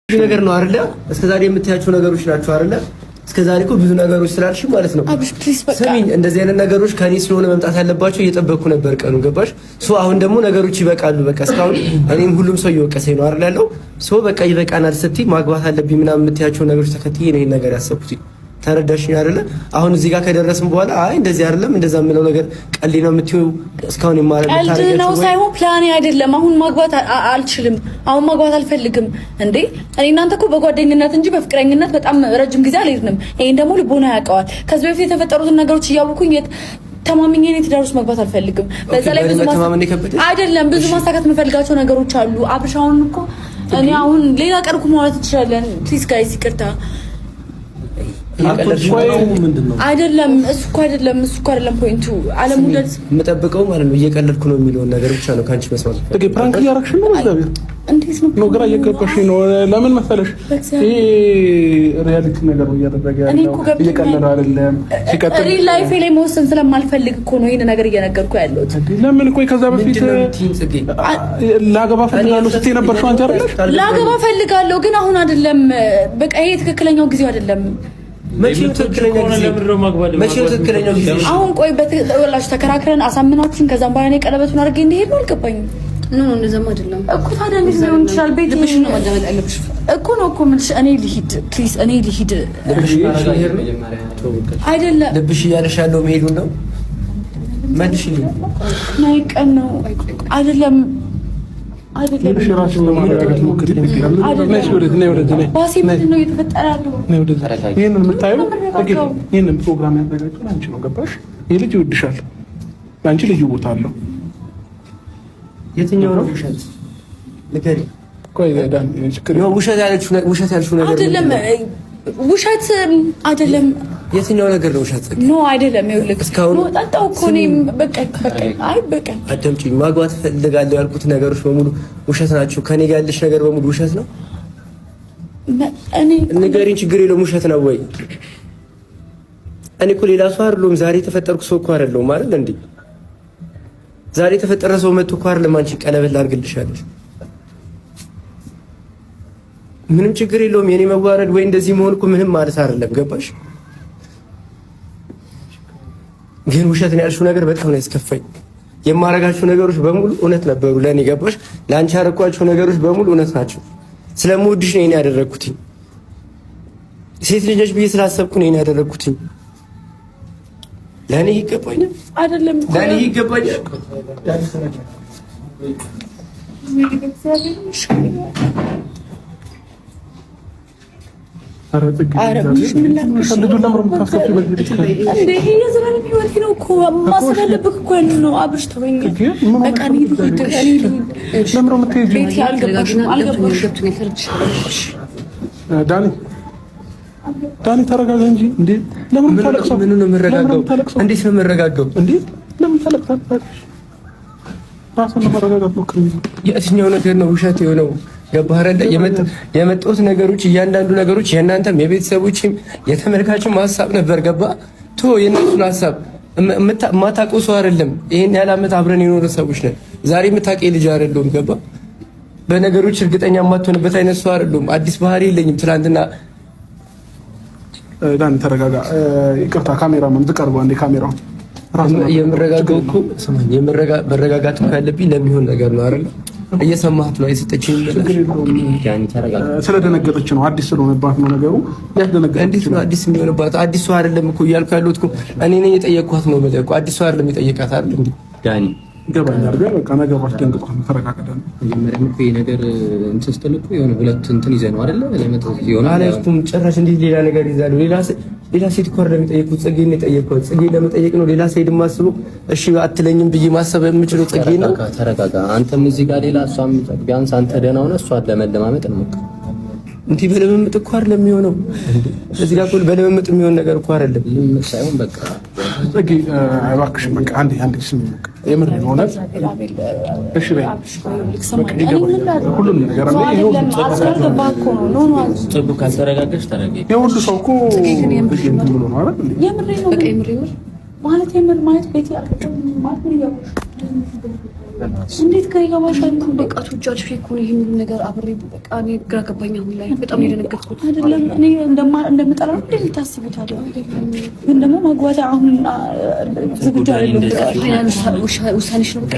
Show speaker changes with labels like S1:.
S1: ነገር ነው አይደለ? እስከዛሬ የምታያቸው ነገሮች ናቸው አይደለ? እስከዛሬ እኮ ብዙ ነገሮች ስላልሽ ማለት ነው። ስሚኝ፣ እንደዚህ አይነት ነገሮች ከኔ ስለሆነ መምጣት ያለባቸው እየጠበቅኩ ነበር ቀኑ ገባሽ? አሁን ደግሞ ነገሮች ይበቃሉ። በቃ እስካሁን እኔም ሁሉም ሰው እየወቀሰኝ ነው አይደል ያለው? በቃ ይበቃናል ስትይ ማግባት አለብኝ ምናምን የምታያቸው ነገሮች ተከትዬ ነው ይሄን ነገር ያሰብኩት። ተረዳሽኝ አይደለ? አሁን እዚህ ጋር ከደረስን በኋላ አይ እንደዚህ አይደለም እንደዛ የምለው ነገር ቀልድ ነው የምትይው እስካሁን
S2: ቀልድ ነው ሳይሆን ፕላኔ አይደለም። አሁን ማግባት አልችልም። አሁን ማግባት አልፈልግም። እንዴ እኔ እናንተ እኮ በጓደኝነት እንጂ በፍቅረኝነት በጣም ረጅም ጊዜ አልሄድንም። ይሄን ደግሞ ልቦና ያውቀዋል። ከዚህ በፊት የተፈጠሩትን ነገሮች እያወኩኝ ተማምኜ እኔ ትዳር ውስጥ መግባት አልፈልግም። በዛ ላይ ብዙ አይደለም ብዙ ማሳካት የምፈልጋቸው ነገሮች አሉ። አብሻውን እኮ እኔ አሁን ሌላ ቀርኩ ማለት እንችላለን። ፕሊዝ ጋይስ ይቅርታ አይደለም እሱ እኮ አይደለም ፖይንቱ አለሙደት
S1: የምጠብቀው ማለት ነው። እየቀለድኩ ነው የሚለውን ነገር ብቻ ነው ካንቺ መስማት።
S3: እሺ ፕራንክ እያደረግሽ ነው ማለት ነው።
S2: እንዴት ነው
S3: ግራ እየገባሽ ነው። ለምን መሰለሽ ይሄ ሪያሊቲ ነገር ነው እያደረገ ያለው እየቀለደ አይደለም። ሲቀጥል
S2: ሪል ላይፍ ላይ መወሰን ስለማልፈልግ እኮ ነው ይሄን ነገር እየነገርኩ ያለሁት።
S3: ለምን ቆይ ከዛ በፊት ላገባ ፈልጋለሁ ስትይ ነበር አንቺ አይደለሽ?
S2: ላገባ ፈልጋለሁ ግን አሁን አይደለም። በቃ ይሄ ትክክለኛው ጊዜው አይደለም።
S1: መቼም ትክክለኛው ጊዜ
S2: አሁን ቆይ በተወላሽ ተከራክረን አሳምናችን ከዛም በኋላ እኔ ቀለበቱን አድርጌ እንዲሄድ ነው አልገባኝም።
S4: ኖ እንደዛም አይደለም
S2: እኮ ታዲያ እንዴት ሊሆን ይችላል? ቤት
S4: ልብሽ ነው ማዳመጥ ያለብሽ
S2: እኮ ነው እኮ የምልሽ። እኔ ልሂድ ፕሊዝ፣ እኔ ልሂድ አይደለም
S1: ልብሽ እያለሽ ያለው መሄዱን ነው መልሽልኝ።
S2: ናይ ቀን ነው አይደለም
S3: ልብሽ ራስሽን ለማረጋጋት ሞክሪ።
S2: ባሲ ምንድን ነው እየተፈጠረ ያለው?
S3: ይሄንን የምታየው ይሄንን ፕሮግራም ያዘጋጀው አንቺ ነው ገባሽ? ይሄ ልጅ ይወድሻል፣ አንቺ ልጅ ቦታ አለው።
S1: የትኛው ነው ውሸት? ንገሪ።
S3: ቆይ ዳን ችግር ነው
S1: ውሸት ያለችው ነገር
S2: አይደለም። ውሸት አይደለም።
S1: የትኛው ነገር ነው ውሸት?
S2: ኖ አይደለም። ይኸውልህ እስካሁን ወጣጣው እኮ እኔ በቃ አይ በቃ
S1: አዳምጪኝ። ማግባት ፈልጋለሁ ያልኩት ነገሮች በሙሉ ውሸት ናቸው። ከኔ ጋር ያለሽ ነገር በሙሉ ውሸት ነው።
S2: እኔ
S1: ንገሪኝ፣ ችግር የለውም። ውሸት ነው ወይ? እኔ እኮ ሌላ ሰው አይደለሁም። ዛሬ የተፈጠርኩ ሰው እኮ አይደለሁም አይደል እንዴ? ዛሬ የተፈጠረ ሰው መጥቶ እኮ አይደለም አንቺ ቀለበት ላድርግልሻለሽ። ምንም ችግር የለውም። የኔ መዋረድ ወይ እንደዚህ መሆን እኮ ምንም ማለት አይደለም። ገባሽ? ግን ውሸት ነው ያልሽው ነገር በጣም ነው ያስከፋኝ። የማረጋቸው ነገሮች በሙሉ እውነት ነበሩ ለኔ። ገባሽ? ለአንቺ ያረኳቸው ነገሮች በሙሉ እውነት ናቸው። ስለምወድሽ ነው እኔ ያደረኩት። ሴት ልጅ ብዬ ስላሰብኩ ነው እኔ ያደረኩት። ለኔ ይገባኛል አይደለም? ለኔ ይገባኛል።
S3: ዳኒ ተረጋጋ እንጂ እንዴ! ለምን ታለቅሰው?
S1: ምን ነው የምረጋጋው? እንዴት ነው የምረጋጋው?
S3: እንዴ ለምን ታለቅሳለህ? ራስን ለማረጋጋት ሞክር።
S1: የትኛው ነገር ነው ውሸት የሆነው? ገባህ አይደል? የመጣሁት ነገሮች እያንዳንዱ ነገሮች የእናንተም የቤተሰቦችም የተመልካችም ሀሳብ ነበር። ገባህ? የእነሱን ሀሳብ የማታውቀው ሰው አይደለም። ይሄን ያህል ዓመት አብረን የኖረ ሰዎች ነን። ዛሬ የምታውቀኝ ልጅ አይደለሁም። ገባህ? በነገሮች እርግጠኛ የማትሆንበት አይነት ሰው አይደለሁም። አዲስ ባህሪ የለኝም። ትናንትና
S3: ዳን ተረጋጋ። ይቅርታ ካሜራማን ዝቀርበው አንዴ ካሜራውን
S1: የምረጋጋው እኮ ስማኝ፣ መረጋጋት ካለብኝ ለሚሆን ነገር ነው አይደል? እየሰማህት ነው የሰጠችኝ።
S3: ስለደነገጠች ነው፣ አዲስ ስለሆነባት ነው ነገሩ። ያስደነገጠች
S1: እንዴት ነው አዲስ የሚሆንባት? አዲስ ሰው አይደለም እኮ እያልኩ ያለሁት እኮ እኔ ነኝ የጠየቅኳት ነው ማለት እኮ። አዲስ ሰው አይደለም የጠየቃት አይደል እንዴ ዳኒ?
S3: ይገባኛል ግን በቃ ነገሩ አስደንግጧት ነው። ተረጋጋ።
S5: መጀመሪያም እኮ ነገር እንትን ስትል እኮ የሆነ ሁለት እንትን ይዘህ ነው አይደለ? ለመጣው ይሆናል
S1: አላልኩም። ጭራሽ እንዴት ሌላ ነገር ይዛሉ? ሌላ ሴት እኮ አይደለም የጠየኩት፣ ጽጌን ነው የጠየኩት። ጽጌን ለመጠየቅ ነው ሌላ ሴት ማስቡ። እሺ አትለኝም ብዬ ማሰብ የምችለው ጽጌን ነው።
S5: ተረጋጋ። አንተም እዚህ ጋር ሌላ እሷም ቢያንስ አንተ ደህና ሆነህ እሷን ለመለማመጥ ነው።
S1: እንዲህ በልምምጥ እኮ አይደለም የሚሆነው። እዚህ ጋር እኮ በልምምጥ የሚሆን ነገር እኮ አይደለም።
S5: ልምምጥ ሳይሆን በቃ
S3: ጽጌ እባክሽ በቃ አንዴ ስሚ። በቃ የምር ነው ሆነ። እሺ በይ ሁሉም ነገር አለ።
S5: ጽቡ ካልተረጋጋሽ ተረጋጊ።
S3: የሁሉ ሰው እኮ እንትን ብሎ ነው አይደል?
S2: የምር ማለት ቤት ያልከው ማለት ነው። እንዴት ከኔ ጋር ማሻል
S4: በቃ ትወጃለሽ እኮ ነው ይሄን ነገር አብሬ በቃ እኔ ግራ ገባኝ። አሁን ላይ በጣም የደነገጥኩት
S2: አይደለም እኔ እንደምጠላ ነው እንደምታስቡት አይደለም፣ ግን ደግሞ ማግባት አሁን ዝግጁ አይደለም።
S4: ውሳኔሽ ነው በቃ